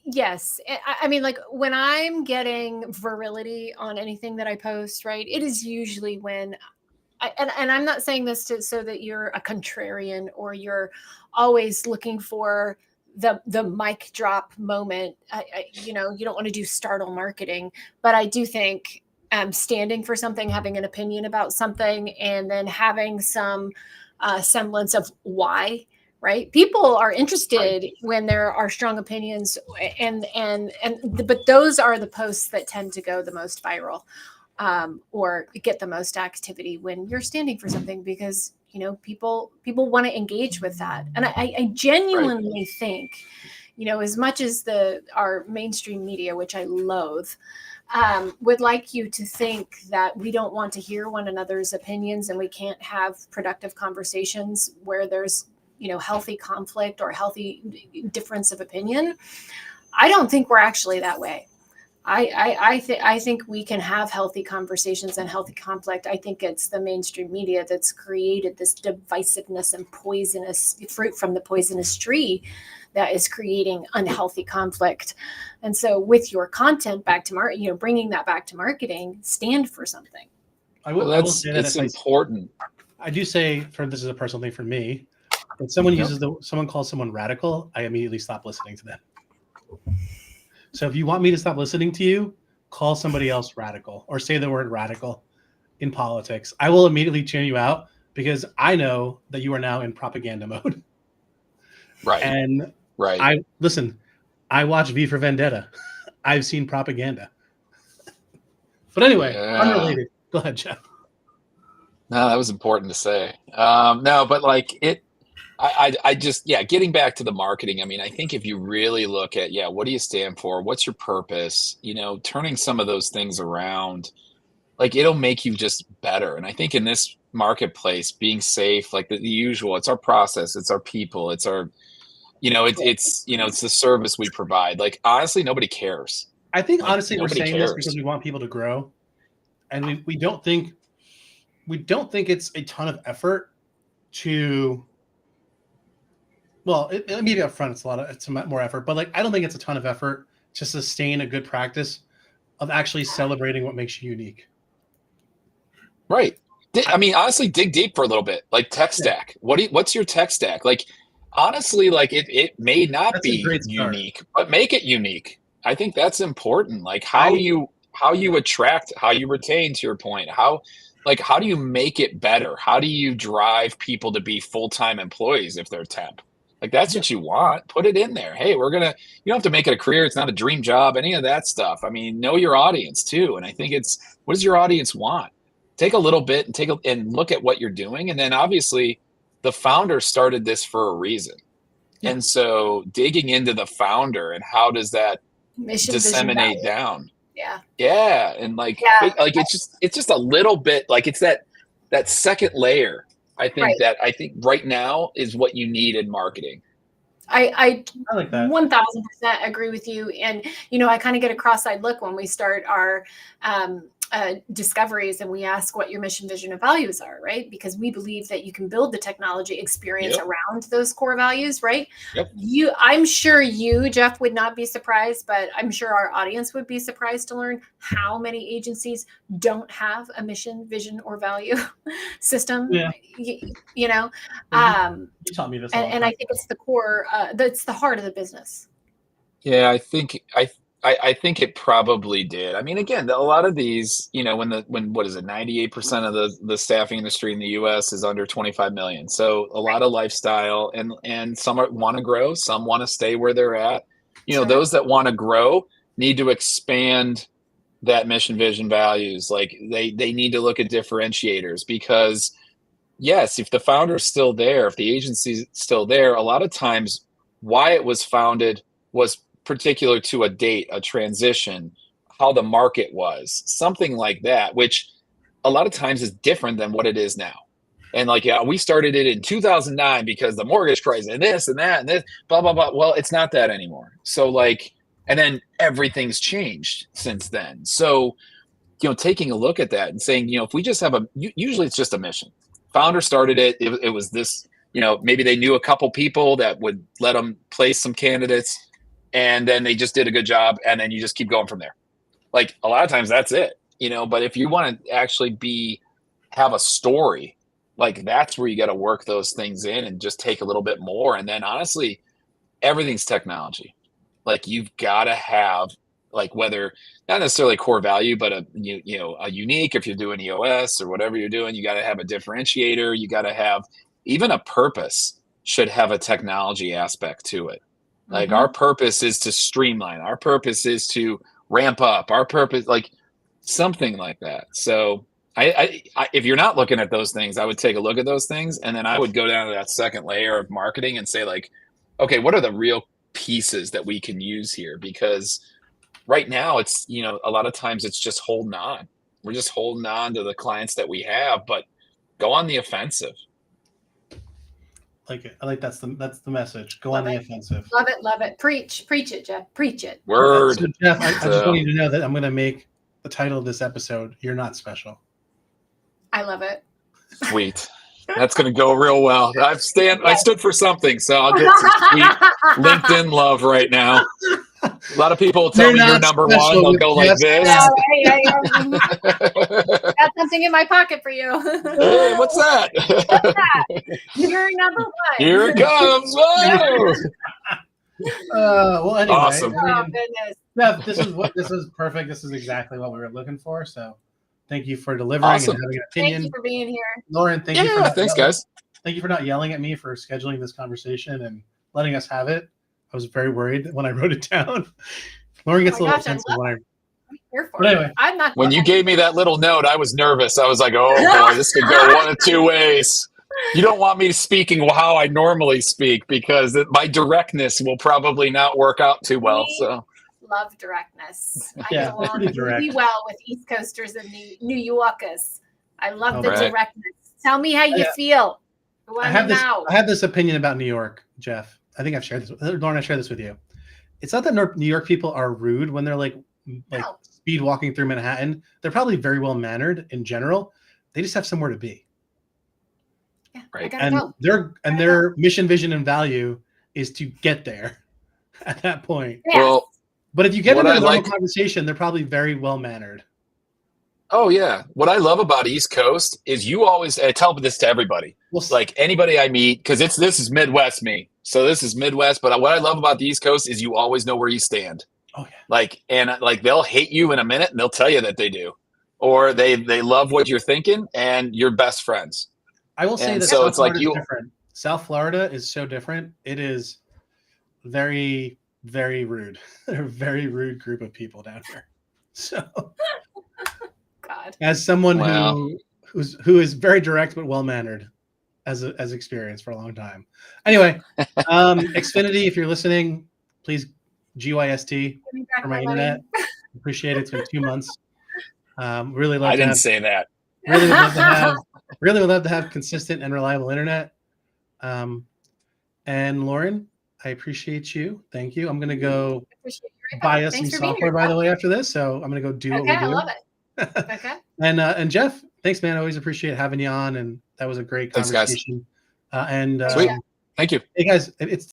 Yes. I mean, when I'm getting virility on anything that I post, right, it is usually when and I'm not saying this so that you're a contrarian or you're always looking for the mic drop moment. You don't want to do startle marketing, but I do think standing for something, having an opinion about something, and then having some semblance of why. Right. People are interested when there are strong opinions, but those are the posts that tend to go the most viral, or get the most activity when you're standing for something, because, people want to engage with that. And I genuinely think, as much as our mainstream media, which I loathe, would like you to think that we don't want to hear one another's opinions and we can't have productive conversations where there's healthy conflict or healthy difference of opinion. I don't think we're actually that way. I think we can have healthy conversations and healthy conflict. I think it's the mainstream media that's created this divisiveness and poisonous fruit from the poisonous tree that is creating unhealthy conflict. And so with your content back to bringing that back to marketing, stand for something. I will say that it's important. I do say, this is a personal thing for me. When someone calls someone radical, I immediately stop listening to them. So if you want me to stop listening to you, call somebody else radical or say the word radical in politics. I will immediately tune you out because I know that you are now in propaganda mode. Right. And right. I watch V for Vendetta. I've seen propaganda. But anyway, unrelated. Go ahead, Jeff. No, that was important to say. No, but like I just, getting back to the marketing. I mean, I think if you really look at, what do you stand for? What's your purpose? Turning some of those things around, like it'll make you just better. And I think in this marketplace, being safe, like the usual, it's our process, it's our people, it's our, it's the service we provide. Like, honestly, nobody cares. I think honestly, we're saying this because we want people to grow. And we don't think it's a ton of effort to, well, maybe up front it's more effort, but like I don't think it's a ton of effort to sustain a good practice of actually celebrating what makes you unique. Right. I mean, honestly, dig deep for a little bit. Like tech stack. What's your tech stack? Like, honestly, like it may not be unique, but make it unique. I think that's important. Like how you attract, how you retain, to your point. How do you make it better? How do you drive people to be full-time employees if they're temp? Like that's what you want. Put it in there. Hey, you don't have to make it a career. It's not a dream job, any of that stuff. I mean, know your audience too. And I think what does your audience want? Take a little bit and look at what you're doing. And then obviously the founder started this for a reason. Yeah. And so digging into the founder and how does that disseminate down? Yeah. Yeah. And it's just a little bit, like it's that second layer. I think right now is what you need in marketing. I like that. 1000% agree with you. And, I kind of get a cross-eyed look when we start our discoveries and we ask what your mission, vision, and values are, right? Because we believe that you can build the technology experience around those core values, right? Yep. I'm sure you, Jeff, would not be surprised, but I'm sure our audience would be surprised to learn how many agencies don't have a mission, vision, or value system. Yeah. You taught me this. And I think it's the core, that's the heart of the business. Yeah, I think it probably did. I mean, again, a lot of these, when what is it, 98% of the staffing industry in the U.S. is under 25 million. So a lot of lifestyle, and some want to grow, some want to stay where they're at. Those that want to grow need to expand that mission, vision, values. Like they need to look at differentiators because, yes, if the founder's still there, if the agency's still there, a lot of times why it was founded was particular to a date, a transition, how the market was, something like that, which a lot of times is different than what it is now. And we started it in 2009 because the mortgage crisis and this and that and this, blah, blah, blah. Well, it's not that anymore. So and then everything's changed since then. So, taking a look at that and saying, if we just have usually it's just a mission. Founder started it. It was this, maybe they knew a couple people that would let them place some candidates. And then they just did a good job, and then you just keep going from there. Like a lot of times that's it, but if you want to actually have a story, like that's where you got to work those things in and just take a little bit more. And then honestly, everything's technology. Like you've got to have whether not necessarily core value, but a unique, if you're doing EOS or whatever you're doing, you got to have a differentiator. You got to have even a purpose should have a technology aspect to it. Like our purpose is to streamline. Our purpose is to ramp up. Our purpose, something like that. So I if you're not looking at those things, I would take a look at those things. And then I would go down to that second layer of marketing and say okay, what are the real pieces that we can use here? Because right now it's, a lot of times it's just holding on. We're just holding on to the clients that we have, but go on the offensive. like it. I like that's the message. Go Love on the it. offensive. Love it. Preach it, Jeff. Preach it. Word. So Jeff, I just want you to know that I'm going to make the title of this episode "You're Not Special." I love it. Sweet. That's going to go real well. I stood for something, so I'll get some sweet LinkedIn love right now. A lot of people will tell me you're number one. They'll go like this. Got something in my pocket for you. Hey, what's that? You're number one. Here it comes. Whoa! Well, anyway. Awesome. Oh, goodness. Jeff, this is perfect. This is exactly what we were looking for. So, thank you for delivering and having an opinion. Thank you for being here, Lauren. Thank you. Thanks, guys. Thank you for not yelling at me for scheduling this conversation and letting us have it. I was very worried when I wrote it down. Lauren gets a little defensive when I'm here for but anyway, I'm not. When you gave me that little note, I was nervous. I was like, oh boy, this could go one of two ways. You don't want me speaking how I normally speak because my directness will probably not work out too well. So love directness. I Yeah, go pretty on direct. really well with East Coasters and New Yorkers. I love the right. directness. Tell me how you feel. I have this opinion about New York, Jeff. I think I've shared this. Lauren, I shared this with you. It's not that New York people are rude when they're like speed walking through Manhattan. They're probably very well mannered in general. They just have somewhere to be. Yeah, right. And their mission, vision, and value is to get there at that point. Yes. Well, but if you get into a normal like conversation, they're probably very well mannered. Oh yeah. What I love about East Coast is I tell this to everybody. Like anybody I meet, because this is Midwest me. So this is Midwest, but what I love about the East Coast is you always know where you stand. Oh yeah. And they'll hate you in a minute and they'll tell you that they do. Or they love what you're thinking and you're best friends. I will say that so South it's like Florida is different. South Florida is so different. It is very, very rude. They're a very rude group of people down here. So God. as someone who is very direct but well mannered as experience for a long time. Anyway, Xfinity, if you're listening, please GYST for my internet. Appreciate it. It's been 2 months. Really love. I didn't say that. Really would love to have consistent and reliable internet. And Lauren, I appreciate you. Thank you. I'm gonna go buy us some software, by the way, after this. So I'm gonna go do what we do. I love it. Okay. And Jeff, thanks, man. Always appreciate having you on, and that was a great conversation. Sweet. Thank you. Hey guys, it's